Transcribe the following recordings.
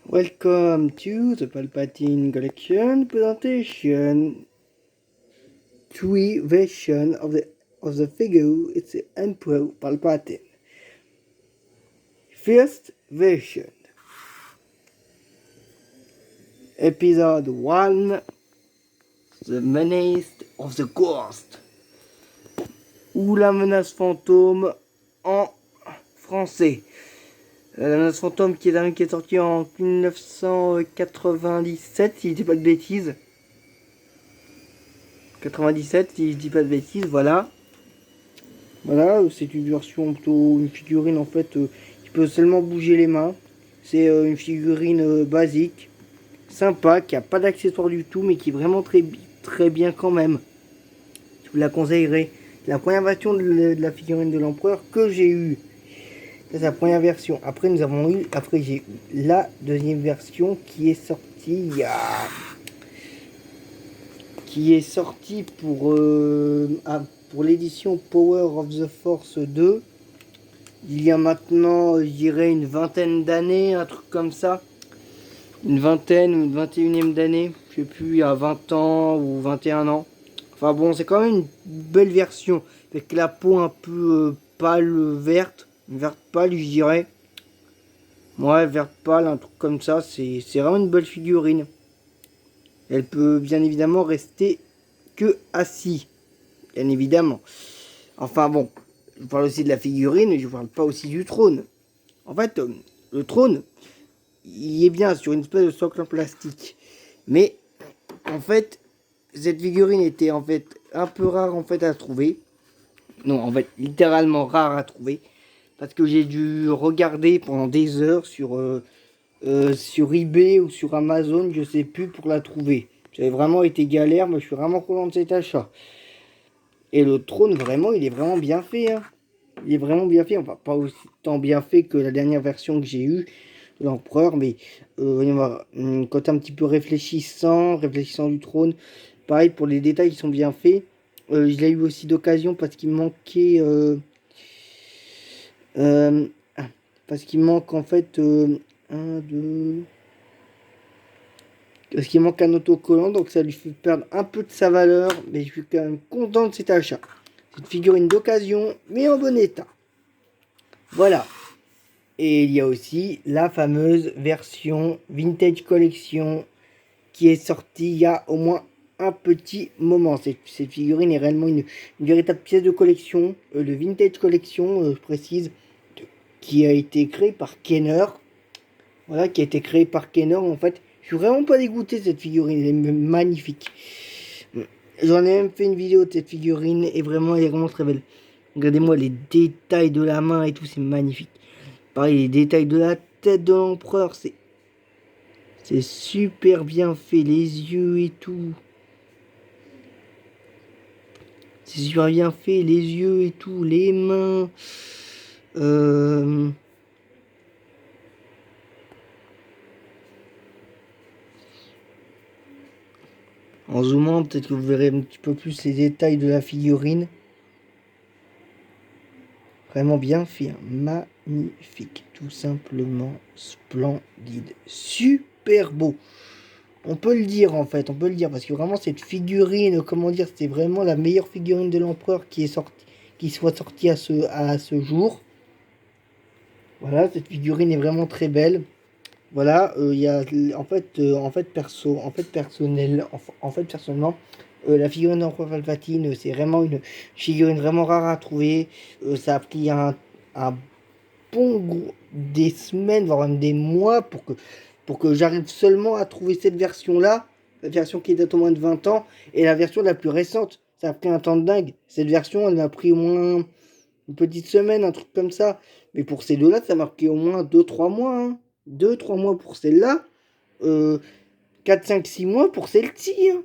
Welcome to the Palpatine Collection presentation. Three versions of the figure. It's the Emperor Palpatine. First version. Episode 1. The Menace of the Ghost. Ou la menace fantôme en français. La menace fantôme qui est sorti en 1997, si je dis pas de bêtises. 97, si je dis pas de bêtises, voilà. Voilà, c'est une version plutôt, une figurine en fait qui peut seulement bouger les mains. C'est une figurine basique, sympa, qui a pas d'accessoires du tout, mais qui est vraiment très bien quand même. Je vous la conseillerais. La première version de la figurine de l'empereur que j'ai eue. C'est la première version. Après j'ai eu la deuxième version qui est sortie pour l'édition Power of the Force 2. Il y a maintenant, je dirais, une vingtaine d'années, un truc comme ça. Une vingtaine ou une 21e d'année. Je sais plus, il y a 20 ans ou 21 ans. Enfin bon, c'est quand même une belle version. Avec la peau un peu pâle, verte. Verte pâle, je dirais. Ouais, verte pâle, un truc comme ça. C'est vraiment une belle figurine. Elle peut bien évidemment rester que assis. Bien évidemment. Enfin bon, je parle aussi de la figurine, je parle pas aussi du trône. En fait, le trône, il est bien sur une espèce de socle en plastique. Mais, en fait, cette figurine était en fait un peu rare en fait à trouver. Non, en fait, littéralement rare à trouver. Parce que j'ai dû regarder pendant des heures sur eBay ou sur Amazon, je sais plus, pour la trouver. J'avais vraiment été galère, mais je suis vraiment content de cet achat. Et le trône, vraiment, il est vraiment bien fait. Hein. Il est vraiment bien fait. Enfin, pas aussi tant bien fait que la dernière version que j'ai eue de l'empereur. Mais côté un petit peu réfléchissant du trône. Pareil, pour les détails, ils sont bien faits. Je l'ai eu aussi d'occasion parce qu'il manquait... parce qu'il manque en fait... un, deux... Parce qu'il manque un autocollant, donc ça lui fait perdre un peu de sa valeur. Mais je suis quand même content de cet achat. C'est une figurine d'occasion, mais en bon état. Voilà. Et il y a aussi la fameuse version Vintage Collection qui est sortie il y a au moins un petit moment. Cette figurine est réellement une véritable pièce de collection, de Vintage Collection, je précise, qui a été créée par Kenner. Voilà, qui a été créée par Kenner. En fait, je suis vraiment pas dégoûté de cette figurine, elle est magnifique. J'en ai même fait une vidéo de cette figurine et vraiment, elle est vraiment très belle. Regardez-moi les détails de la main et tout, c'est magnifique. Pareil, les détails de la tête de l'empereur, c'est super bien fait, les yeux et tout. C'est super bien fait, les yeux et tout, les mains. En zoomant, peut-être que vous verrez un petit peu plus les détails de la figurine. Vraiment bien fait, hein. Magnifique, tout simplement splendide, super beau. On peut le dire en fait, on peut le dire parce que vraiment cette figurine, comment dire, c'était vraiment la meilleure figurine de l'empereur qui soit sortie à ce jour. Voilà, cette figurine est vraiment très belle. Voilà, il y a personnellement, la figurine d'Empereur Palpatine, c'est vraiment une figurine vraiment rare à trouver. Ça a pris un des semaines, voire même des mois pour que j'arrive seulement à trouver cette version-là, la version qui date au moins de 20 ans, et la version la plus récente. Ça a pris un temps de dingue. Cette version, elle m'a pris au moins une petite semaine, un truc comme ça. Mais pour ces deux-là, ça m'a pris au moins 2-3 mois. Hein. 2-3 mois pour celle-là. 4, 5, 6 mois pour celle-ci. Hein.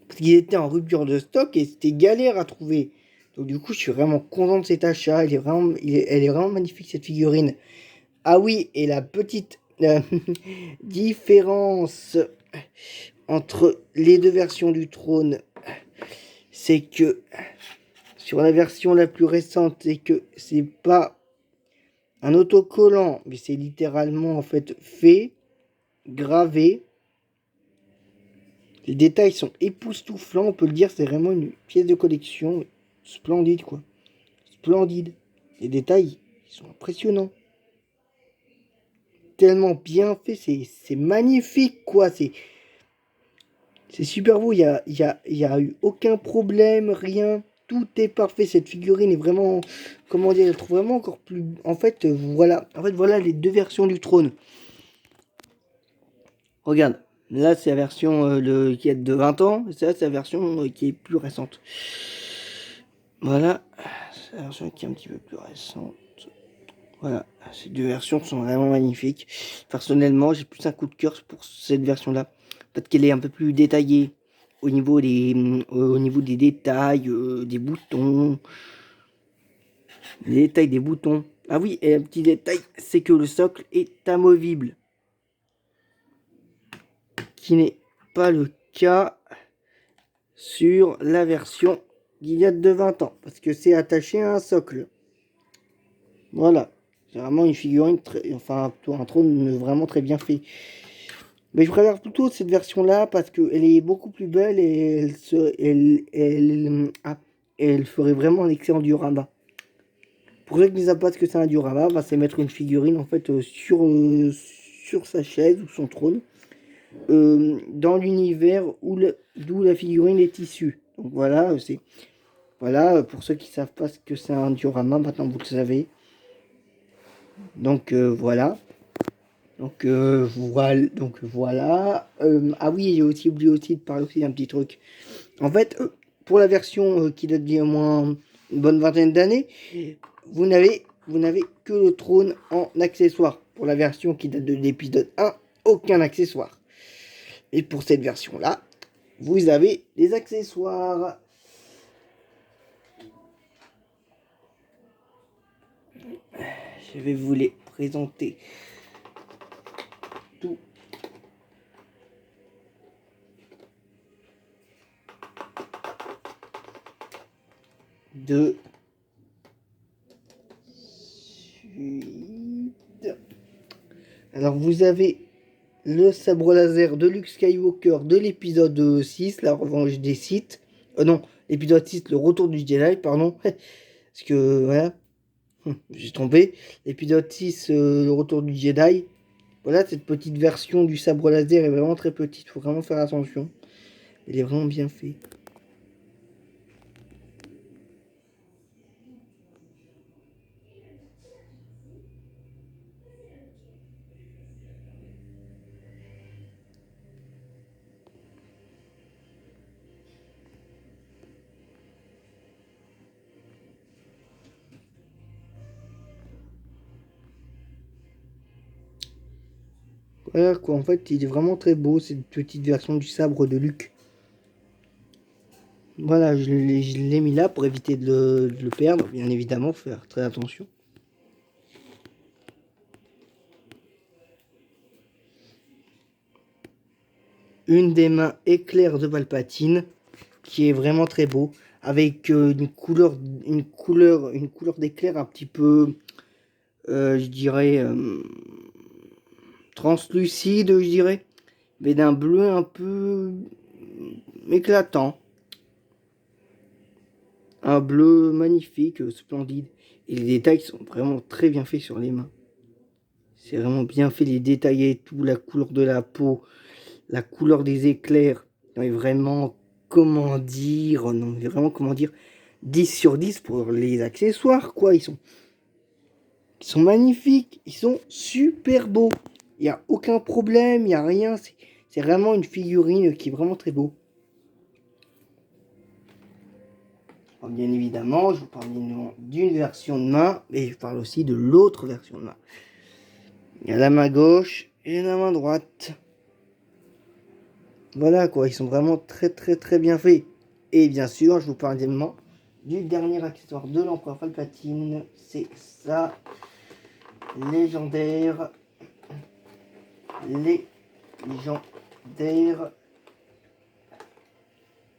Parce qu'ils étaient en rupture de stock et c'était galère à trouver. Donc du coup, je suis vraiment content de cet achat. Elle est vraiment magnifique cette figurine. Ah oui, et la petite différence entre les deux versions du trône, c'est que sur la version la plus récente, c'est que c'est pas un autocollant, mais c'est littéralement en fait fait, gravé. Les détails sont époustouflants, on peut le dire, c'est vraiment une pièce de collection. Splendide, quoi. Splendide. Les détails, ils sont impressionnants. Tellement bien fait, c'est magnifique, quoi. C'est super beau, y a eu aucun problème, rien. Tout est parfait. Cette figurine est vraiment, comment dire, je trouve vraiment encore plus. En fait, voilà les deux versions du trône. Regarde, là c'est la version qui est de 20 ans, et ça c'est la version qui est plus récente. Voilà, c'est la version qui est un petit peu plus récente. Voilà, ces deux versions sont vraiment magnifiques. Personnellement, j'ai plus un coup de cœur pour cette version-là. Peut-être qu'elle est un peu plus détaillée au niveau des détails, des boutons. Les détails des boutons. Ah oui, et un petit détail, c'est que le socle est amovible. Qui n'est pas le cas sur la version qui date de 20 ans. Parce que c'est attaché à un socle. Voilà. C'est vraiment une figurine, enfin un trône vraiment très bien fait. Mais je préfère plutôt cette version-là parce qu'elle est beaucoup plus belle et elle ferait vraiment un excellent diorama. Pour ceux qui ne savent pas ce que c'est un diorama, bah, c'est mettre une figurine en fait sur sa chaise ou son trône dans l'univers d'où la figurine est issue. Donc voilà, voilà pour ceux qui ne savent pas ce que c'est un diorama, maintenant vous le savez. Donc voilà. Donc voilà. Ah oui, j'ai aussi oublié aussi de parler aussi d'un petit truc. En fait, pour la version qui date d'il y a au moins une bonne vingtaine d'années, vous n'avez que le trône en accessoire. Pour la version qui date de l'épisode 1, aucun accessoire. Et pour cette version-là, vous avez les accessoires. Je vais vous les présenter tout de suite. Alors vous avez le sabre laser de Luke Skywalker de l'épisode 6, la revanche des Sith. Non, l'épisode 6, le retour du Jedi, pardon. Parce que, voilà, j'ai trompé. L'épisode 6, le retour du Jedi. Voilà, cette petite version du sabre laser est vraiment très petite, faut vraiment faire attention. Elle est vraiment bien faite. Voilà quoi, en fait, il est vraiment très beau, cette petite version du sabre de Luke. Voilà, je l'ai mis là pour éviter de le perdre, bien évidemment, faire très attention. Une des mains éclair de Palpatine, qui est vraiment très beau, avec une couleur d'éclair un petit peu, je dirais, translucide, je dirais, mais d'un bleu un peu éclatant. Un bleu magnifique, splendide. Et les détails sont vraiment très bien faits sur les mains. C'est vraiment bien fait, les détails et tout, la couleur de la peau, la couleur des éclairs. Non, mais vraiment, comment dire, non, mais vraiment, comment dire, 10 sur 10 pour les accessoires, quoi. Ils sont magnifiques, ils sont super beaux. Il n'y a aucun problème, il n'y a rien. C'est vraiment une figurine qui est vraiment très beau. Alors, bien évidemment, je vous parle d'une version de main, mais je parle aussi de l'autre version de main. Il y a la main gauche et la main droite. Voilà quoi, ils sont vraiment très très très bien faits. Et bien sûr, je vous parle également du dernier accessoire de l'empereur Palpatine. C'est ça, légendaire. Légendaire.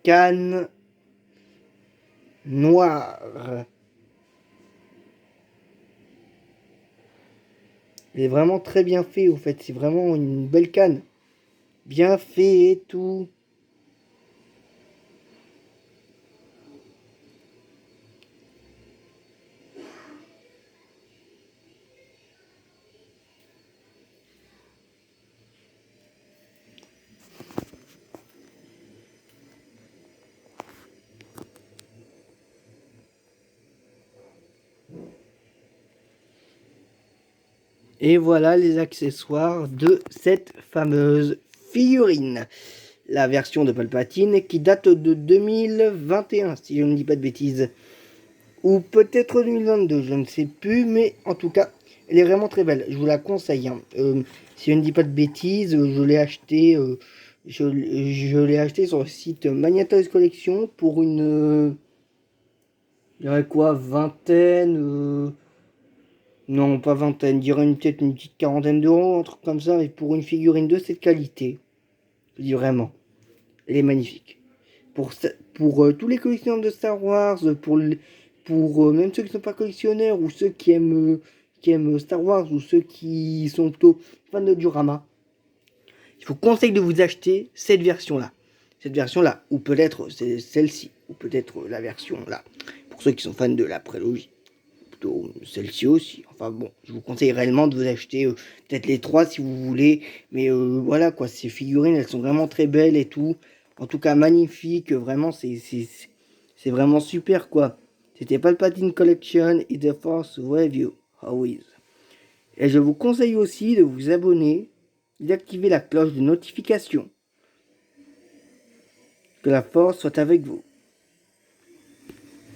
Canne noire. Il est vraiment très bien fait, au fait. C'est vraiment une belle canne. Bien fait et tout. Et voilà les accessoires de cette fameuse figurine. La version de Palpatine qui date de 2021, si je ne dis pas de bêtises. Ou peut-être 2022, je ne sais plus, mais en tout cas, elle est vraiment très belle. Je vous la conseille. Hein. Si je ne dis pas de bêtises, je l'ai acheté, je l'ai acheté sur le site Magnetos Collection pour une, je dirais quoi, vingtaine, non pas vingtaine, je dirais peut-être une petite quarantaine d'euros, un truc comme ça, et pour une figurine de cette qualité, je dis vraiment, elle est magnifique. Pour tous les collectionneurs de Star Wars, pour même ceux qui ne sont pas collectionneurs ou ceux qui aiment Star Wars ou ceux qui sont plutôt fans de diorama, je vous conseille de vous acheter cette version-là. Cette version-là, ou peut-être celle-ci, ou peut-être la version là, pour ceux qui sont fans de la prélogie. Plutôt celle-ci aussi. Enfin bon, je vous conseille réellement de vous acheter peut-être les trois si vous voulez. Mais voilà quoi, ces figurines, elles sont vraiment très belles et tout. En tout cas, magnifiques. Vraiment, c'est vraiment super quoi. C'était Palpatine Collection et The Force Review. Always. Et je vous conseille aussi de vous abonner, d'activer la cloche de notification. Que la force soit avec vous.